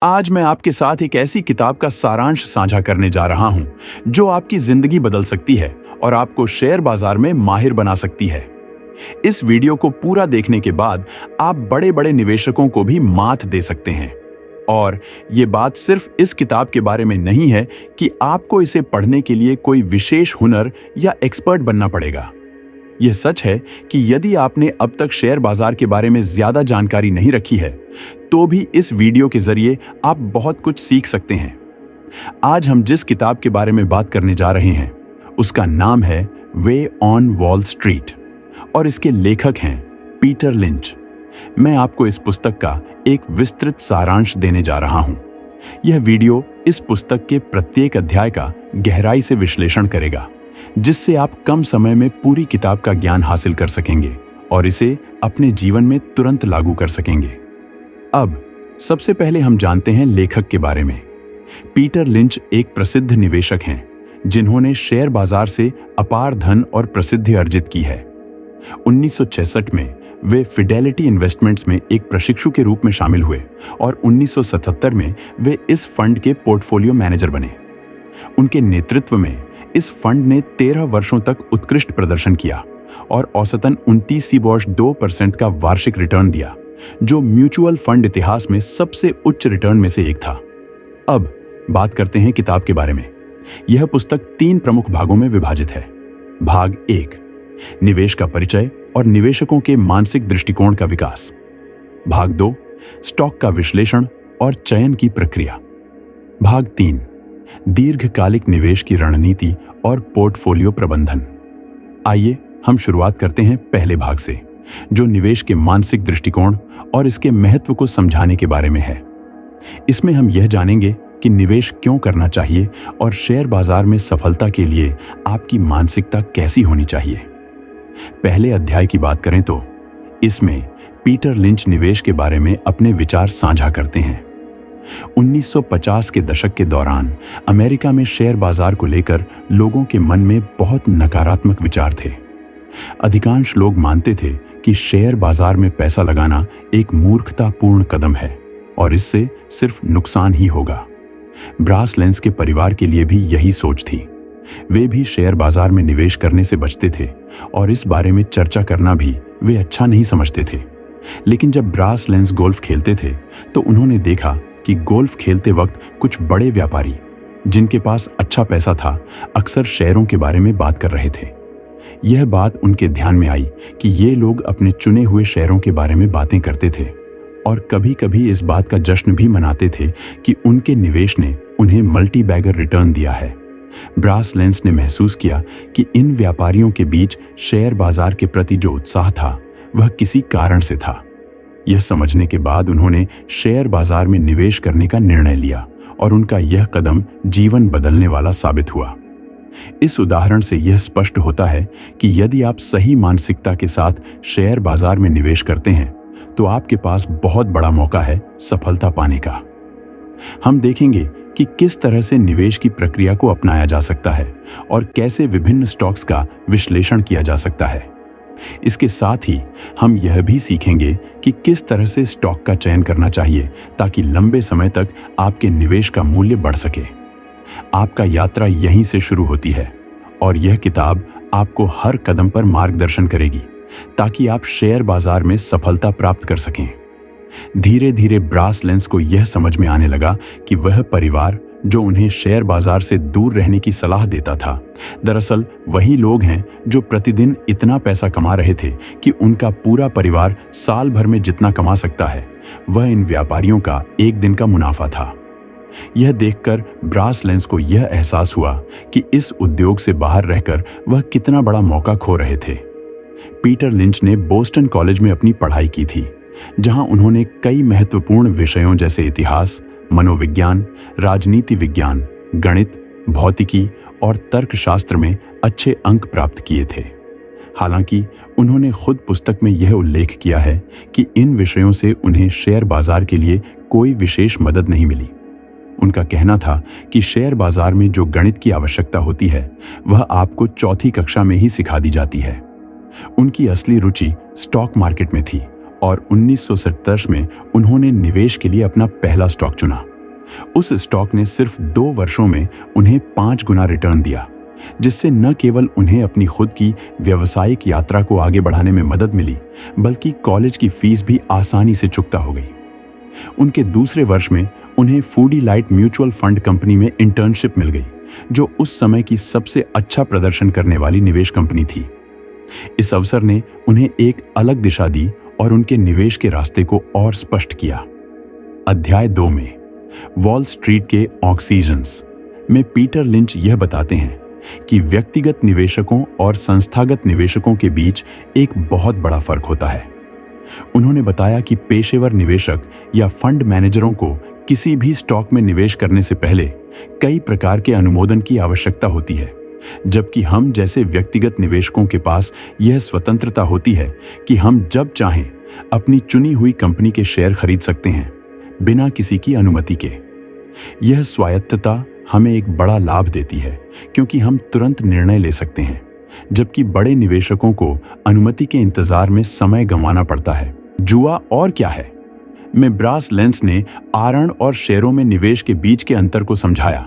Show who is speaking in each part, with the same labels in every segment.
Speaker 1: आज मैं आपके साथ एक ऐसी किताब का सारांश साझा करने जा रहा हूं जो आपकी जिंदगी बदल सकती है और आपको शेयर बाजार में माहिर बना सकती है। इस वीडियो को पूरा देखने के बाद आप बड़े बड़े निवेशकों को भी मात दे सकते हैं। और ये बात सिर्फ इस किताब के बारे में नहीं है कि आपको इसे पढ़ने के लिए कोई विशेष हुनर या एक्सपर्ट बनना पड़ेगा। यह सच है कि यदि आपने अब तक शेयर बाजार के बारे में ज्यादा जानकारी नहीं रखी है, तो भी इस वीडियो के जरिए आप बहुत कुछ सीख सकते हैं। आज हम जिस किताब के बारे में बात करने जा रहे हैं, उसका नाम है वे ऑन वॉल स्ट्रीट और इसके लेखक हैं पीटर लिंच। मैं आपको इस पुस्तक का एक विस्तृत सारांश देने जा रहा हूं। यह वीडियो इस पुस्तक के प्रत्येक अध्याय का गहराई से विश्लेषण करेगा, जिससे आप कम समय में पूरी किताब का ज्ञान हासिल कर सकेंगे और इसे अपने जीवन में तुरंत लागू कर सकेंगे। अब सबसे पहले हम जानते हैं लेखक के बारे में। पीटर लिंच एक प्रसिद्ध निवेशक हैं, जिन्होंने शेयर बाजार से अपार धन और प्रसिद्धि अर्जित की है। 1966 में वे फिडेलिटी इन्वेस्टमेंट्स में एक प्रशिक्षु के रूप में शामिल हुए और 1977 में वे इस फंड के पोर्टफोलियो मैनेजर बने। उनके नेतृत्व में इस फंड ने 13 वर्षों तक उत्कृष्ट प्रदर्शन किया और औसतन 29.2% का वार्षिक रिटर्न दिया, जो म्यूचुअल फंड इतिहास में सबसे उच्च रिटर्न में से एक था। अब बात करते हैं किताब के बारे में। यह पुस्तक 3 प्रमुख भागों में विभाजित है। भाग 1, निवेश का परिचय और निवेशकों के मानसिक दृष्टिकोण का विकास। भाग 2, स्टॉक का विश्लेषण और चयन की प्रक्रिया। भाग 3, दीर्घकालिक निवेश की रणनीति और पोर्टफोलियो प्रबंधन। आइए हम शुरुआत करते हैं पहले भाग से, जो निवेश के मानसिक दृष्टिकोण और इसके महत्व को समझाने के बारे में है। इसमें हम यह जानेंगे कि निवेश क्यों करना चाहिए और शेयर बाजार में सफलता के लिए आपकी मानसिकता कैसी होनी चाहिए। पहले अध्याय की बात करें तो इसमें पीटर लिंच निवेश के बारे में अपने विचार साझा करते हैं। 1950 के दशक के दौरान अमेरिका में शेयर बाजार को लेकर लोगों के मन में बहुत नकारात्मक विचार थे। अधिकांश लोग मानते थे कि शेयर बाजार में पैसा लगाना एक मूर्खतापूर्ण कदम है और इससे सिर्फ नुकसान ही होगा। ब्रास लेंस के परिवार के लिए भी यही सोच थी। वे भी शेयर बाजार में निवेश करने से बचते थे और इस बारे में चर्चा करना भी वे अच्छा नहीं समझते थे। लेकिन जब ब्रास लेंस गोल्फ खेलते थे तो उन्होंने देखा कि गोल्फ खेलते वक्त कुछ बड़े व्यापारी, जिनके पास अच्छा पैसा था, अक्सर शेयरों के बारे में बात कर रहे थे। यह बात उनके ध्यान में आई कि ये लोग अपने चुने हुए शेयरों के बारे में बातें करते थे और कभी-कभी इस बात का जश्न भी मनाते थे कि उनके निवेश ने उन्हें मल्टी बैगर रिटर्न दिया है। ब्रास लेंस ने महसूस किया कि इन व्यापारियों के बीच शेयर बाजार के प्रति जो उत्साह था, वह किसी कारण से था। यह समझने के बाद उन्होंने शेयर बाजार में निवेश करने का निर्णय लिया और उनका यह कदम जीवन बदलने वाला साबित हुआ। इस उदाहरण से यह स्पष्ट होता है कि यदि आप सही मानसिकता के साथ शेयर बाजार में निवेश करते हैं, तो आपके पास बहुत बड़ा मौका है सफलता पाने का। हम देखेंगे कि किस तरह से निवेश की प्रक्रिया को अपनाया जा सकता है और कैसे विभिन्न स्टॉक्स का विश्लेषण किया जा सकता है। इसके साथ ही हम यह भी सीखेंगे कि किस तरह से स्टॉक का चयन करना चाहिए ताकि लंबे समय तक आपके निवेश का मूल्य बढ़ सके। आपका यात्रा यहीं से शुरू होती है और यह किताब आपको हर कदम पर मार्गदर्शन करेगी ताकि आप शेयर बाजार में सफलता प्राप्त कर सकें। धीरे धीरे ब्रास लेंस को यह समझ में आने लगा कि वह परिवार जो उन्हें शेयर बाजार से दूर रहने की सलाह देता था, दरअसल वही लोग हैं जो प्रतिदिन इतना पैसा कमा रहे थे कि उनका पूरा परिवार साल भर में जितना कमा सकता है, वह इन व्यापारियों का एक दिन का मुनाफा था। यह देखकर ब्रास लेंस को यह एहसास हुआ कि इस उद्योग से बाहर रहकर वह कितना बड़ा मौका खो रहे थे। पीटर लिंच ने बोस्टन कॉलेज में अपनी पढ़ाई की थी, जहां उन्होंने कई महत्वपूर्ण विषयों जैसे इतिहास, मनोविज्ञान, राजनीति विज्ञान, गणित, भौतिकी और तर्कशास्त्र में अच्छे अंक प्राप्त किए थे। हालांकि उन्होंने खुद पुस्तक में यह उल्लेख किया है कि इन विषयों से उन्हें शेयर बाजार के लिए कोई विशेष मदद नहीं मिली। उनका कहना था कि शेयर बाजार में जो गणित की आवश्यकता होती है, वह आपको चौथी कक्षा में ही सिखा दी जाती है। उनकी असली रुचि स्टॉक मार्केट में थी और 1970 में उन्होंने निवेश के लिए अपना पहला स्टॉक चुना। उस स्टॉक ने सिर्फ 2 वर्षों में उन्हें 5 गुना रिटर्न दिया, जिससे न केवल उन्हें अपनी खुद की व्यावसायिक यात्रा को आगे बढ़ाने में मदद मिली, बल्कि कॉलेज की फीस भी आसानी से चुकता हो गई। उनके दूसरे वर्ष में उन्हें foodie light mutual fund company में इंटर्नशिप मिल गई, जो उस समय की सबसे अच्छा प्रदर्शन करने वाली निवेश कंपनी थी। इस अवसर ने उन्हें एक अलग दिशा दी और उनके निवेश के रास्ते को और स्पष्ट किया। अध्याय 2 में वॉल स्ट्रीट के ऑक्सीजन्स में पीटर लिंच यह बताते हैं कि व्यक्तिगत निवेशकों और संस्थागत निवेशकों के बीच एक बहुत बड़ा फर्क होता है। उन्होंने बताया कि पेशेवर निवेशक या फंड मैनेजरों को किसी भी स्टॉक में निवेश करने से पहले कई प्रकार के अनुमोदन की आवश्यकता होती है, जबकि हम जैसे व्यक्तिगत निवेशकों के पास यह स्वतंत्रता होती है कि हम जब चाहें अपनी चुनी हुई कंपनी के शेयर खरीद सकते हैं, बिना किसी की अनुमति के। यह स्वायत्तता हमें एक बड़ा लाभ देती है, क्योंकि हम तुरंत निर्णय ले सकते हैं, जबकि बड़े निवेशकों को अनुमति के इंतजार में समय गंवाना पड़ता है। जुआ और क्या है में ब्रास लेंस ने आरण और शेयरों में निवेश के बीच के अंतर को समझाया।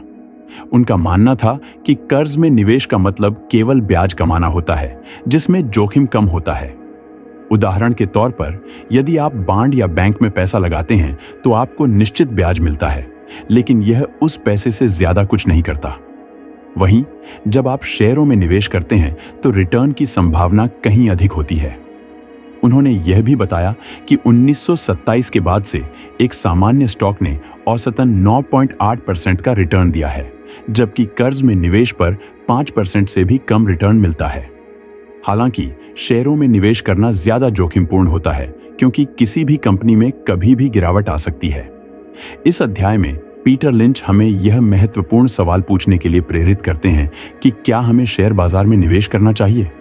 Speaker 1: उनका मानना था कि कर्ज में निवेश का मतलब केवल ब्याज कमाना होता है, जिसमें जोखिम कम होता है। उदाहरण के तौर पर, यदि आप बॉन्ड या बैंक में पैसा लगाते हैं तो आपको निश्चित ब्याज मिलता है, लेकिन यह उस पैसे से ज्यादा कुछ नहीं करता। वहीं जब आप शेयरों में निवेश करते हैं तो रिटर्न की संभावना कहीं अधिक होती है। उन्होंने यह भी बताया कि 1927 के बाद से एक सामान्य स्टॉक ने औसतन 9.8% का रिटर्न दिया है, जबकि कर्ज में निवेश पर 5% से भी कम रिटर्न मिलता है। हालांकि शेयरों में निवेश करना ज्यादा जोखिमपूर्ण होता है, क्योंकि किसी भी कंपनी में कभी भी गिरावट आ सकती है। इस अध्याय में पीटर लिंच हमें यह महत्वपूर्ण सवाल पूछने के लिए प्रेरित करते हैं कि क्या हमें शेयर बाजार में निवेश करना चाहिए।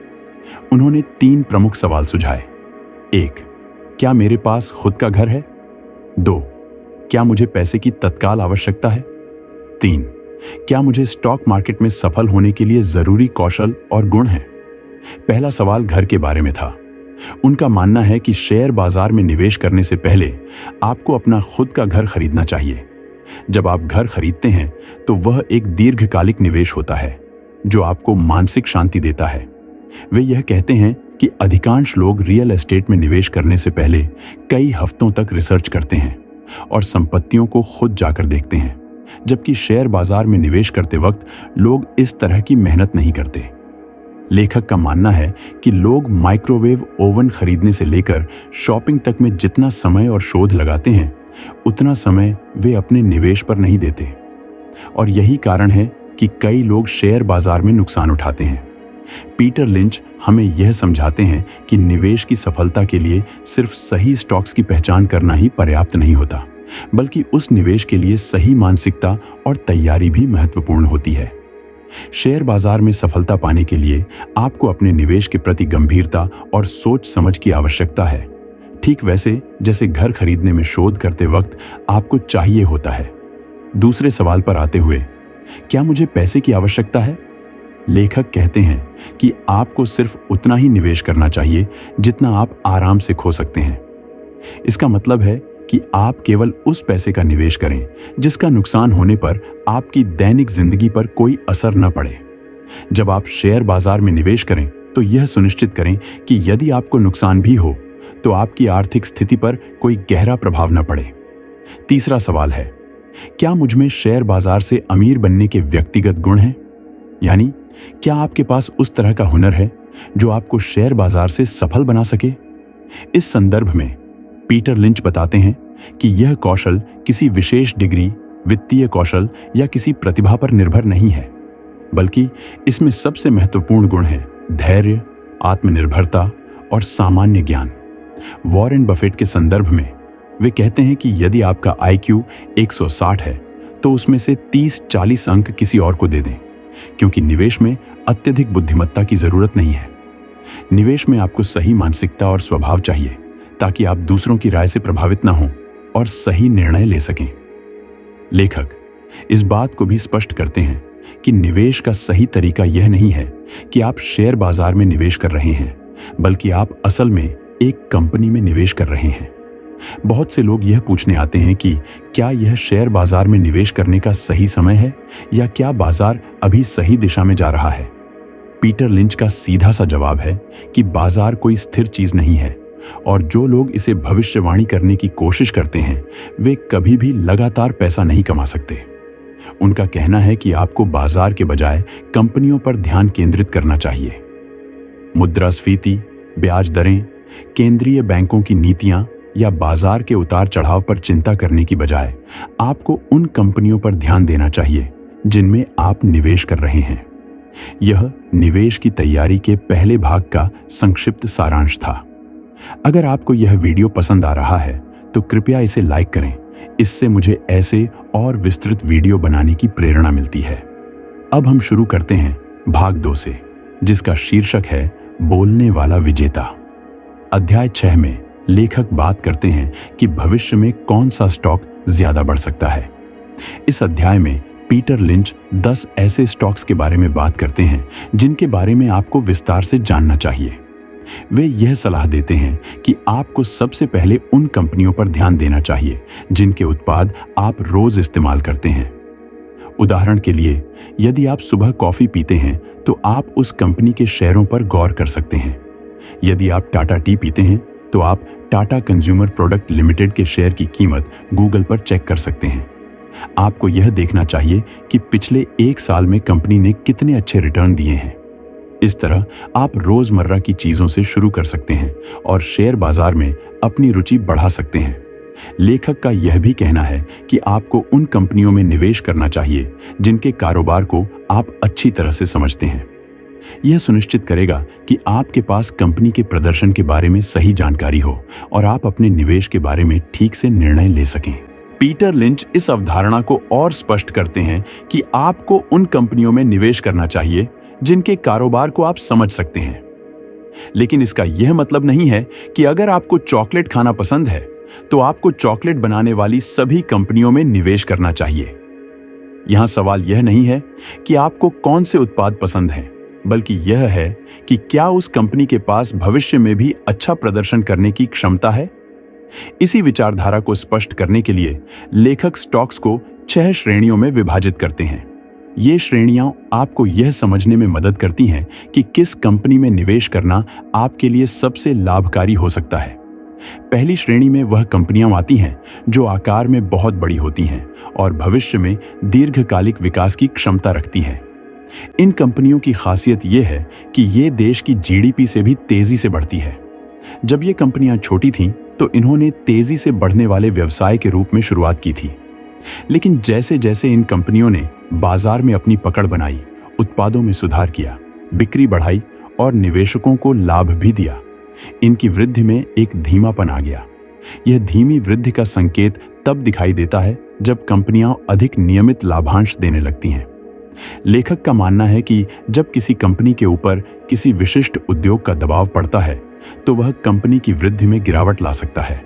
Speaker 1: उन्होंने 3 प्रमुख सवाल सुझाए। 1. क्या मेरे पास खुद का घर है? 2. क्या मुझे पैसे की तत्काल आवश्यकता है? 3. क्या मुझे स्टॉक मार्केट में सफल होने के लिए जरूरी कौशल और गुण हैं? पहला सवाल घर के बारे में था। उनका मानना है कि शेयर बाजार में निवेश करने से पहले आपको अपना खुद का घर खरीदना चाहिए। जब आप घर खरीदते हैं तो वह एक दीर्घकालिक निवेश होता है, जो आपको मानसिक शांति देता है। वे यह कहते हैं कि अधिकांश लोग रियल एस्टेट में निवेश करने से पहले कई हफ्तों तक रिसर्च करते हैं और संपत्तियों को खुद जाकर देखते हैं, जबकि शेयर बाजार में निवेश करते वक्त लोग इस तरह की मेहनत नहीं करते। लेखक का मानना है कि लोग माइक्रोवेव ओवन खरीदने से लेकर शॉपिंग तक में जितना समय और शोध लगाते हैं, उतना समय वे अपने निवेश पर नहीं देते, और यही कारण है कि कई लोग शेयर बाजार में नुकसान उठाते हैं। पीटर लिंच हमें यह समझाते हैं कि निवेश की सफलता के लिए सिर्फ सही स्टॉक्स की पहचान करना ही पर्याप्त नहीं होता, बल्कि उस निवेश के लिए सही मानसिकता और तैयारी भी महत्वपूर्ण होती है। शेयर बाजार में सफलता पाने के लिए आपको अपने निवेश के प्रति गंभीरता और सोच समझ की आवश्यकता है, ठीक वैसे जैसे घर खरीदने में शोध करते वक्त आपको चाहिए होता है। दूसरे सवाल पर आते हुए, क्या मुझे पैसे की आवश्यकता है? लेखक कहते हैं कि आपको सिर्फ उतना ही निवेश करना चाहिए जितना आप आराम से खो सकते हैं। इसका मतलब है कि आप केवल उस पैसे का निवेश करें जिसका नुकसान होने पर आपकी दैनिक जिंदगी पर कोई असर न पड़े। जब आप शेयर बाजार में निवेश करें तो यह सुनिश्चित करें कि यदि आपको नुकसान भी हो तो आपकी आर्थिक स्थिति पर कोई गहरा प्रभाव न पड़े। तीसरा सवाल है, क्या मुझ में शेयर बाजार से अमीर बनने के व्यक्तिगत गुण हैं? यानी क्या आपके पास उस तरह का हुनर है जो आपको शेयर बाजार से सफल बना सके? इस संदर्भ में पीटर लिंच बताते हैं कि यह कौशल किसी विशेष डिग्री, वित्तीय कौशल या किसी प्रतिभा पर निर्भर नहीं है, बल्कि इसमें सबसे महत्वपूर्ण गुण है धैर्य, आत्मनिर्भरता और सामान्य ज्ञान। वॉरेन बफेट के संदर्भ में वे कहते हैं कि यदि आपका IQ 160 है तो उसमें से 30-40 अंक किसी और को दे दें, क्योंकि निवेश में अत्यधिक बुद्धिमत्ता की जरूरत नहीं है। निवेश में आपको सही मानसिकता और स्वभाव चाहिए ताकि आप दूसरों की राय से प्रभावित न हों और सही निर्णय ले सकें। लेखक इस बात को भी स्पष्ट करते हैं कि निवेश का सही तरीका यह नहीं है कि आप शेयर बाजार में निवेश कर रहे हैं, बल्कि आप असल में एक कंपनी में निवेश कर रहे हैं। बहुत से लोग यह पूछने आते हैं कि क्या यह शेयर बाजार में निवेश करने का सही समय है या क्या बाजार अभी सही दिशा में जा रहा है। पीटर लिंच का सीधा सा जवाब है कि बाजार कोई स्थिर चीज नहीं है और जो लोग इसे भविष्यवाणी करने की कोशिश करते हैं वे कभी भी लगातार पैसा नहीं कमा सकते। उनका कहना है कि आपको बाजार के बजाय कंपनियों पर ध्यान केंद्रित करना चाहिए। मुद्रास्फीति, ब्याज दरें, केंद्रीय बैंकों की नीतियां या बाजार के उतार चढ़ाव पर चिंता करने की बजाय आपको उन कंपनियों पर ध्यान देना चाहिए जिनमें आप निवेश कर रहे हैं। यह निवेश की तैयारी के पहले भाग का संक्षिप्त सारांश था। अगर आपको यह वीडियो पसंद आ रहा है तो कृपया इसे लाइक करें। इससे मुझे ऐसे और विस्तृत वीडियो बनाने की प्रेरणा मिलती है। अब हम शुरू करते हैं भाग 2 से, जिसका शीर्षक है बोलने वाला विजेता। अध्याय 6 में लेखक बात करते हैं कि भविष्य में कौन सा स्टॉक ज्यादा बढ़ सकता है। इस अध्याय में पीटर लिंच 10 ऐसे स्टॉक्स के बारे में बात करते हैं जिनके बारे में आपको विस्तार से जानना चाहिए। वे यह सलाह देते हैं कि आपको सबसे पहले उन कंपनियों पर ध्यान देना चाहिए जिनके उत्पाद आप रोज इस्तेमाल करते हैं। उदाहरण के लिए, यदि आप सुबह कॉफी पीते हैं तो आप उस कंपनी के शेयरों पर गौर कर सकते हैं। यदि आप टाटा टी पीते हैं तो आप टाटा कंज्यूमर प्रोडक्ट लिमिटेड के शेयर की कीमत गूगल पर चेक कर सकते हैं। आपको यह देखना चाहिए कि पिछले 1 साल में कंपनी ने कितने अच्छे रिटर्न दिए हैं। इस तरह आप रोजमर्रा की चीजों से शुरू कर सकते हैं और शेयर बाजार में अपनी रुचि बढ़ा सकते हैं। लेखक का यह भी कहना है कि आपको उन कंपनियों में निवेश करना चाहिए जिनके कारोबार को आप अच्छी तरह से समझते हैं। यह सुनिश्चित करेगा कि आपके पास कंपनी के प्रदर्शन के बारे में सही जानकारी हो और आप अपने निवेश के बारे में ठीक से निर्णय ले सकें। पीटर लिंच इस अवधारणा को और स्पष्ट करते हैं कि आपको उन कंपनियों में निवेश करना चाहिए जिनके कारोबार को आप समझ सकते हैं। लेकिन इसका यह मतलब नहीं है कि अगर आपको चॉकलेट खाना पसंद है तो आपको चॉकलेट बनाने वाली सभी कंपनियों में निवेश करना चाहिए। यहां सवाल यह नहीं है कि आपको कौन से उत्पाद पसंद हैं, बल्कि यह है कि क्या उस कंपनी के पास भविष्य में भी अच्छा प्रदर्शन करने की क्षमता है। इसी विचारधारा को स्पष्ट करने के लिए लेखक स्टॉक्स को 6 श्रेणियों में विभाजित करते हैं। ये श्रेणियां आपको यह समझने में मदद करती हैं कि किस कंपनी में निवेश करना आपके लिए सबसे लाभकारी हो सकता है। पहली श्रेणी में वह कंपनियां आती हैं जो आकार में बहुत बड़ी होती हैं और भविष्य में दीर्घकालिक विकास की क्षमता रखती हैं। इन कंपनियों की खासियत यह है कि ये देश की जीडीपी से भी तेजी से बढ़ती है। जब ये कंपनियां छोटी थीं तो इन्होंने तेजी से बढ़ने वाले व्यवसाय के रूप में शुरुआत की थी। लेकिन जैसे जैसे इन कंपनियों ने बाजार में अपनी पकड़ बनाई, उत्पादों में सुधार किया, बिक्री बढ़ाई और निवेशकों को लाभ भी दिया, इनकी वृद्धि में एक धीमापन आ गया। यह धीमी वृद्धि का संकेत तब दिखाई देता है जब कंपनियां अधिक नियमित लाभांश देने लगती हैं। लेखक का मानना है कि जब किसी कंपनी के ऊपर किसी विशिष्ट उद्योग का दबाव पड़ता है तो वह कंपनी की वृद्धि में गिरावट ला सकता है।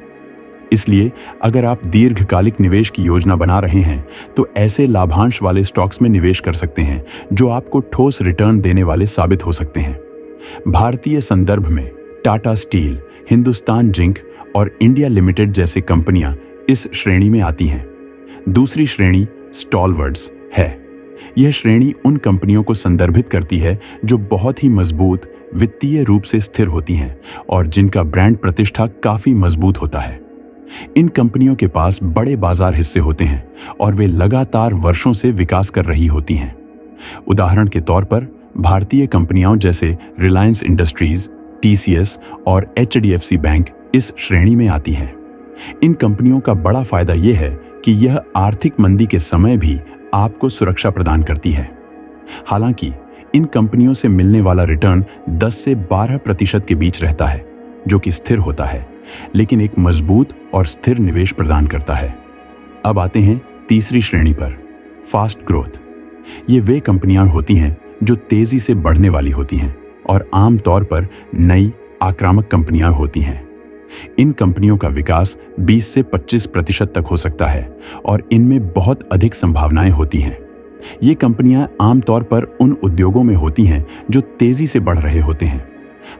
Speaker 1: इसलिए अगर आप दीर्घकालिक निवेश की योजना बना रहे हैं तो ऐसे लाभांश वाले स्टॉक्स में निवेश कर सकते हैं जो आपको ठोस रिटर्न देने वाले साबित हो सकते हैं। भारतीय संदर्भ में टाटा स्टील, हिंदुस्तान जिंक और इंडिया लिमिटेड जैसे कंपनियां इस श्रेणी में आती हैं। दूसरी श्रेणी स्टॉलवर्ड्स है। यह श्रेणी उन कंपनियों को संदर्भित करती है जो बहुत ही मजबूत, वित्तीय रूप से स्थिर होती हैं और जिनका ब्रांड प्रतिष्ठा काफी मजबूत होता है। इन कंपनियों के पास बड़े बाजार हिस्से होते हैं और वे लगातार वर्षों से विकास कर रही होती हैं। उदाहरण के तौर पर भारतीय कंपनियों जैसे रिलायंस इंडस्ट्रीज, टीसीएस और एचडीएफसी बैंक इस श्रेणी में आती हैं। इन कंपनियों का बड़ा फायदा यह है कि यह आर्थिक मंदी के समय भी आपको सुरक्षा प्रदान करती है। हालांकि इन कंपनियों से मिलने वाला रिटर्न 10 से 12% के बीच रहता है, जो कि स्थिर होता है, लेकिन एक मजबूत और स्थिर निवेश प्रदान करता है। अब आते हैं तीसरी श्रेणी पर, फास्ट ग्रोथ। ये वे कंपनियां होती हैं जो तेजी से बढ़ने वाली होती हैं और आमतौर पर नई आक्रामक कंपनियां होती हैं। इन कंपनियों का विकास 20 से 25% तक हो सकता है और इनमें बहुत अधिक संभावनाएं होती हैं। ये कंपनियां आमतौर पर उन उद्योगों में होती हैं जो तेजी से बढ़ रहे होते हैं।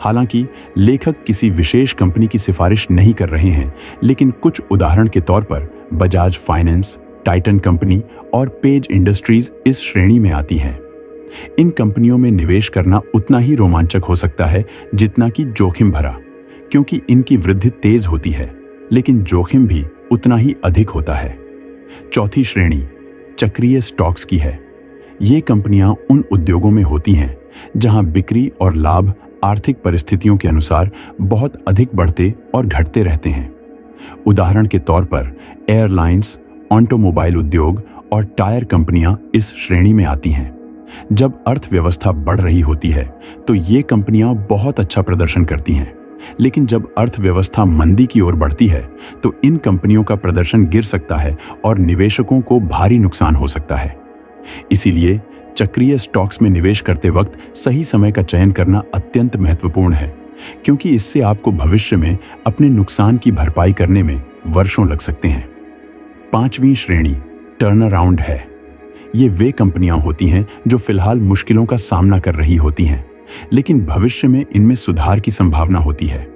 Speaker 1: हालांकि लेखक किसी विशेष कंपनी की सिफारिश नहीं कर रहे हैं, लेकिन कुछ उदाहरण के तौर पर बजाज फाइनेंस, टाइटन कंपनी और पेज इंडस्ट्रीज इस श्रेणी में आती हैं। इन कंपनियों में निवेश करना उतना ही रोमांचक हो सकता है जितना कि जोखिम भरा, क्योंकि इनकी वृद्धि तेज होती है, लेकिन जोखिम भी उतना ही अधिक होता है। चौथी श्रेणी चक्रीय स्टॉक्स की है। ये कंपनियां उन उद्योगों में होती हैं जहां बिक्री और लाभ आर्थिक परिस्थितियों के अनुसार बहुत अधिक बढ़ते और घटते रहते हैं। उदाहरण के तौर पर एयरलाइंस, ऑटोमोबाइल उद्योग और टायर कंपनियां इस श्रेणी में आती हैं। जब अर्थव्यवस्था बढ़ रही होती है तो ये कंपनियां बहुत अच्छा प्रदर्शन करती हैं, लेकिन जब अर्थव्यवस्था मंदी की ओर बढ़ती है तो इन कंपनियों का प्रदर्शन गिर सकता है और निवेशकों को भारी नुकसान हो सकता है। इसीलिए चक्रीय स्टॉक्स में निवेश करते वक्त सही समय का चयन करना अत्यंत महत्वपूर्ण है, क्योंकि इससे आपको भविष्य में अपने नुकसान की भरपाई करने में वर्षों लग सकते हैं। पांचवीं श्रेणी टर्न अराउंड है। ये वे कंपनियां होती हैं जो फिलहाल मुश्किलों का सामना कर रही होती हैं, लेकिन भविष्य में इनमें सुधार की संभावना होती है।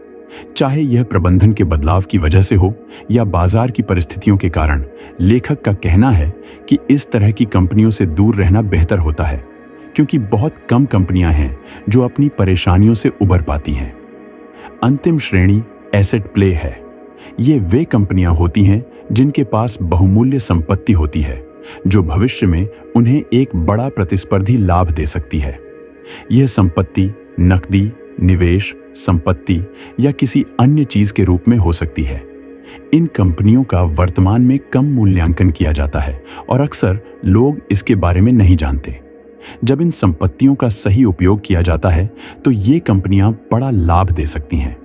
Speaker 1: चाहे यह प्रबंधन के बदलाव की वजह से हो या बाजार की परिस्थितियों के कारण, लेखक का कहना है कि इस तरह की कंपनियों से दूर रहना बेहतर होता है, क्योंकि बहुत कम कंपनियां हैं जो अपनी परेशानियों से उबर पाती हैं। अंतिम श्रेणी एसेट प्ले है। ये वे कंपनियां होती हैं जिनके पास बहुमूल्य संपत्ति होती है, जो भविष्य में उन्हें एक बड़ा प्रतिस्पर्धी लाभ दे सकती है। यह संपत्ति नकदी, निवेश, संपत्ति या किसी अन्य चीज के रूप में हो सकती है। इन कंपनियों का वर्तमान में कम मूल्यांकन किया जाता है और अक्सर लोग इसके बारे में नहीं जानते। जब इन संपत्तियों का सही उपयोग किया जाता है तो ये कंपनियां बड़ा लाभ दे सकती हैं।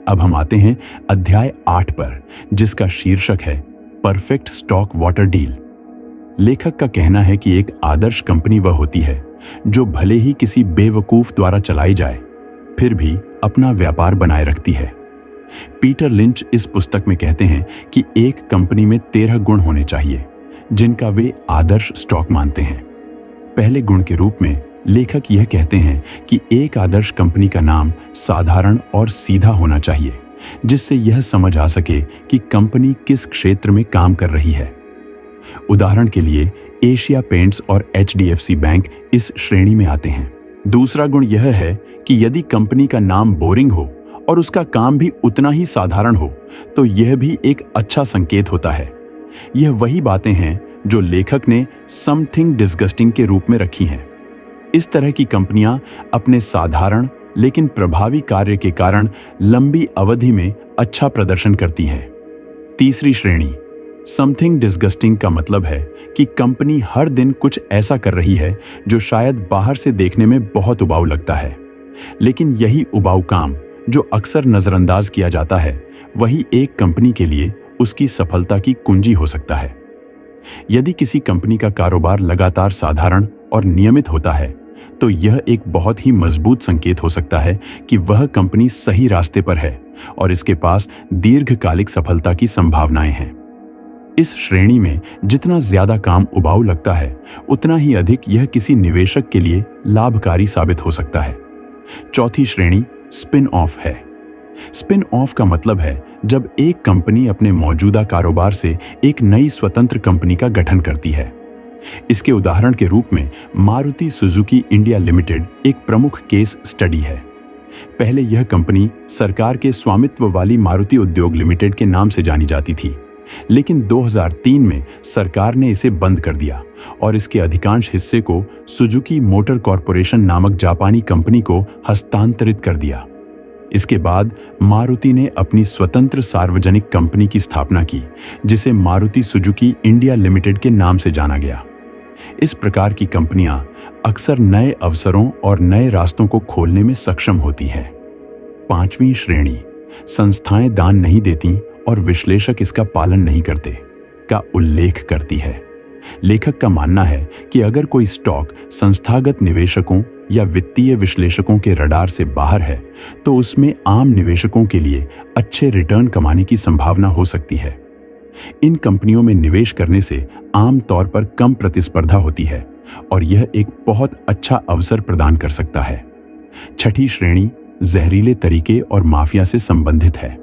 Speaker 1: अब हम आते हैं अध्याय 8 पर, जिसका शीर्षक है परफेक्ट स्टॉक वाटर डील। लेखक का कहना है कि एक आदर्श कंपनी वह होती है जो भले ही किसी बेवकूफ द्वारा चलाई जाए, फिर भी अपना व्यापार बनाए रखती है। पीटर लिंच इस पुस्तक में कहते हैं कि एक कंपनी में 13 गुण होने चाहिए जिनका वे आदर्श स्टॉक मानते हैं। पहले गुण के रूप में लेखक यह कहते हैं कि एक आदर्श कंपनी का नाम साधारण और सीधा होना चाहिए, जिससे यह समझ आ सके कि कंपनी किस क्षेत्र में काम कर रही है। उदाहरण के लिए एशिया पेंट्स और HDFC बैंक इस श्रेणी में आते हैं। दूसरा गुण यह है कि यदि कंपनी का नाम बोरिंग हो और उसका काम भी उतना ही साधारण हो तो यह भी एक अच्छा संकेत होता है। यह वही बातें हैं जो लेखक ने समथिंग डिस्गस्टिंग के रूप में रखी हैं। इस तरह की कंपनियां अपने साधारण लेकिन प्रभावी कार्य के कारण लंबी अवधि में अच्छा प्रदर्शन करती हैं। तीसरी श्रेणी समथिंग डिस्गस्टिंग का मतलब है कि कंपनी हर दिन कुछ ऐसा कर रही है जो शायद बाहर से देखने में बहुत उबाऊ लगता है, लेकिन यही उबाऊ काम जो अक्सर नजरअंदाज किया जाता है, वही एक कंपनी के लिए उसकी सफलता की कुंजी हो सकता है। यदि किसी कंपनी का कारोबार लगातार साधारण और नियमित होता है तो यह एक बहुत ही मजबूत संकेत हो सकता है कि वह कंपनी सही रास्ते पर है और इसके पास दीर्घकालिक सफलता की संभावनाएं हैं। इस श्रेणी में जितना ज्यादा काम उबाऊ लगता है, उतना ही अधिक यह किसी निवेशक के लिए लाभकारी साबित हो सकता है। चौथी श्रेणी स्पिन ऑफ है। स्पिन ऑफ का मतलब है जब एक कंपनी अपने मौजूदा कारोबार से एक नई स्वतंत्र कंपनी का गठन करती है। इसके उदाहरण के रूप में मारुति सुजुकी इंडिया लिमिटेड एक प्रमुख केस स्टडी है। पहले यह कंपनी सरकार के स्वामित्व वाली मारुति उद्योग लिमिटेड के नाम से जानी जाती थी, लेकिन 2003 में सरकार ने इसे बंद कर दिया और इसके अधिकांश हिस्से को सुजुकी मोटर कॉरपोरेशन नामक जापानी कंपनी को हस्तांतरित कर दिया। इसके बाद मारुति ने अपनी स्वतंत्र सार्वजनिक कंपनी की स्थापना की, जिसे मारुति सुजुकी इंडिया लिमिटेड के नाम से जाना गया। इस प्रकार की कंपनियां अक्सर नए अवसरों और नए रास्तों को खोलने में सक्षम होती हैं। पांचवी श्रेणी संस्थाएं दान नहीं देती और विश्लेषक इसका पालन नहीं करते का उल्लेख करती है। लेखक का मानना है कि अगर कोई स्टॉक संस्थागत निवेशकों या वित्तीय विश्लेषकों के रडार से बाहर है तो उसमें आम निवेशकों के लिए अच्छे रिटर्न कमाने की संभावना हो सकती है। इन कंपनियों में निवेश करने से आम तौर पर कम प्रतिस्पर्धा होती है और यह एक बहुत अच्छा अवसर प्रदान कर सकता है। छठी श्रेणी जहरीले तरीके और माफिया से संबंधित है।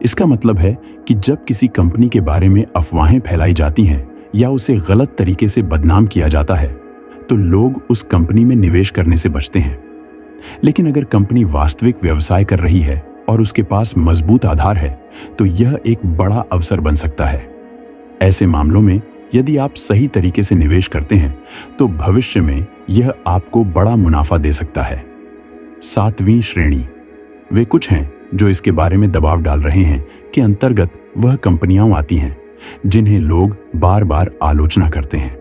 Speaker 1: इसका मतलब है कि जब किसी कंपनी के बारे में अफवाहें फैलाई जाती हैं या उसे गलत तरीके से बदनाम किया जाता है तो लोग उस कंपनी में निवेश करने से बचते हैं। लेकिन अगर कंपनी वास्तविक व्यवसाय कर रही है और उसके पास मजबूत आधार है तो यह एक बड़ा अवसर बन सकता है। ऐसे मामलों में यदि आप सही तरीके से निवेश करते हैं तो भविष्य में यह आपको बड़ा मुनाफा दे सकता है। 7वीं श्रेणी, वे कुछ हैं जो इसके बारे में दबाव डाल रहे हैं कि अंतर्गत वह कंपनियां आती हैं जिन्हें लोग बार बार आलोचना करते हैं।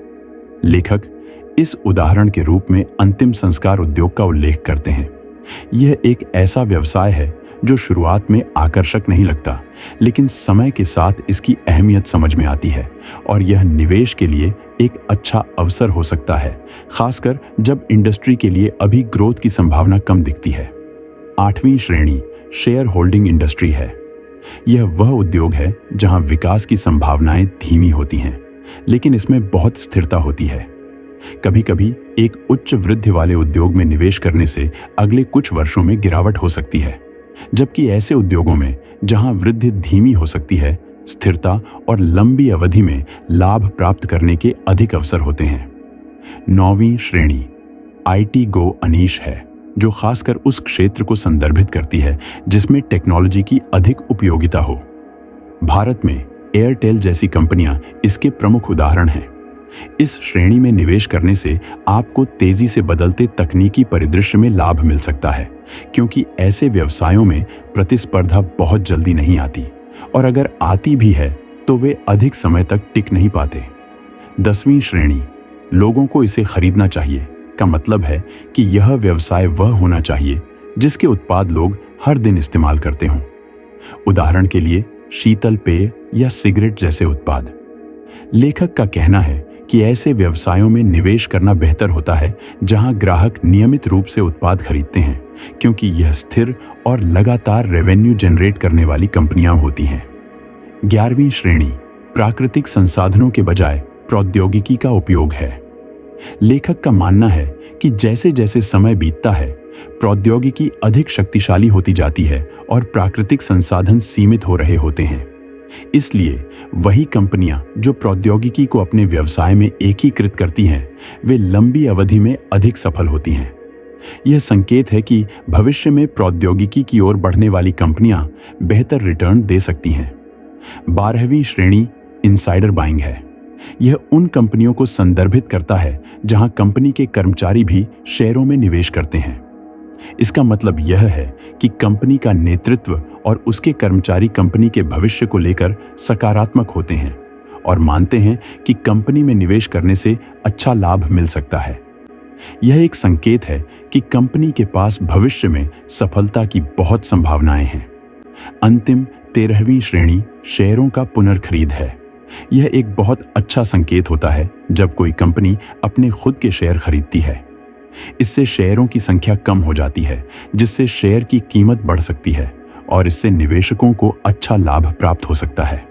Speaker 1: लेखक इस उदाहरण के रूप में अंतिम संस्कार उद्योग का उल्लेख करते हैं। यह एक ऐसा व्यवसाय है जो शुरुआत में आकर्षक नहीं लगता, लेकिन समय के साथ इसकी अहमियत समझ में आती है और यह निवेश के लिए एक अच्छा अवसर हो सकता है, खासकर जब इंडस्ट्री के लिए अभी ग्रोथ की संभावना कम दिखती है। 8वीं श्रेणी शेयर होल्डिंग इंडस्ट्री है। यह वह उद्योग है जहां विकास की संभावनाएं धीमी होती हैं, लेकिन इसमें बहुत स्थिरता होती है। कभी कभी एक उच्च वृद्धि वाले उद्योग में निवेश करने से अगले कुछ वर्षों में गिरावट हो सकती है, जबकि ऐसे उद्योगों में जहां वृद्धि धीमी हो सकती है, स्थिरता और लंबी अवधि में लाभ प्राप्त करने के अधिक अवसर होते हैं। 9वीं श्रेणी IT Go अनीश है, जो खासकर उस क्षेत्र को संदर्भित करती है जिसमें टेक्नोलॉजी की अधिक उपयोगिता हो। भारत में एयरटेल जैसी कंपनियां इसके प्रमुख उदाहरण हैं। इस श्रेणी में निवेश करने से आपको तेजी से बदलते तकनीकी परिदृश्य में लाभ मिल सकता है, क्योंकि ऐसे व्यवसायों में प्रतिस्पर्धा बहुत जल्दी नहीं आती और अगर आती भी है तो वे अधिक समय तक टिक नहीं पाते। 10वीं श्रेणी लोगों को इसे खरीदना चाहिए का मतलब है कि यह व्यवसाय वह होना चाहिए जिसके उत्पाद लोग हर दिन इस्तेमाल करते हों। उदाहरण के लिए शीतल पेय या सिगरेट जैसे उत्पाद। लेखक का कहना है कि ऐसे व्यवसायों में निवेश करना बेहतर होता है जहां ग्राहक नियमित रूप से उत्पाद खरीदते हैं, क्योंकि यह स्थिर और लगातार रेवेन्यू जनरेट करने वाली कंपनियां होती हैं। 11वीं श्रेणी प्राकृतिक संसाधनों के बजाय प्रौद्योगिकी का उपयोग है। लेखक का मानना है कि जैसे जैसे समय बीतता है, प्रौद्योगिकी अधिक शक्तिशाली होती जाती है और प्राकृतिक संसाधन सीमित हो रहे होते हैं। इसलिए वही कंपनियां जो प्रौद्योगिकी को अपने व्यवसाय में एकीकृत करती हैं, वे लंबी अवधि में अधिक सफल होती हैं। यह संकेत है कि भविष्य में प्रौद्योगिकी की ओर बढ़ने वाली कंपनियां बेहतर रिटर्न दे सकती हैं। 12वीं श्रेणी इनसाइडर बाइंग है। यह उन कंपनियों को संदर्भित करता है जहां कंपनी के कर्मचारी भी शेयरों में निवेश करते हैं। इसका मतलब यह है कि कंपनी का नेतृत्व और उसके कर्मचारी कंपनी के भविष्य को लेकर सकारात्मक होते हैं और मानते हैं कि कंपनी में निवेश करने से अच्छा लाभ मिल सकता है। यह एक संकेत है कि कंपनी के पास भविष्य में सफलता की बहुत संभावनाएं हैं। अंतिम 13वीं श्रेणी शेयरों का पुनर्खरीद है। यह एक बहुत अच्छा संकेत होता है जब कोई कंपनी अपने खुद के शेयर खरीदती है। इससे शेयरों की संख्या कम हो जाती है, जिससे शेयर की कीमत बढ़ सकती है और इससे निवेशकों को अच्छा लाभ प्राप्त हो सकता है।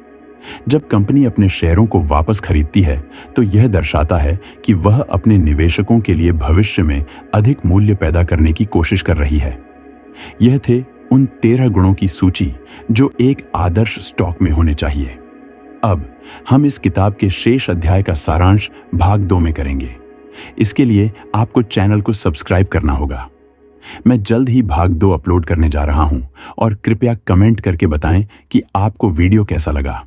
Speaker 1: जब कंपनी अपने शेयरों को वापस खरीदती है तो यह दर्शाता है कि वह अपने निवेशकों के लिए भविष्य में अधिक मूल्य पैदा करने की कोशिश कर रही है। यह थे उन 13 गुणों की सूची जो एक आदर्श स्टॉक में होने चाहिए। अब हम इस किताब के शेष अध्याय का सारांश भाग 2 में करेंगे। इसके लिए आपको चैनल को सब्सक्राइब करना होगा। मैं जल्द ही भाग 2 अपलोड करने जा रहा हूं और कृपया कमेंट करके बताएं कि आपको वीडियो कैसा लगा।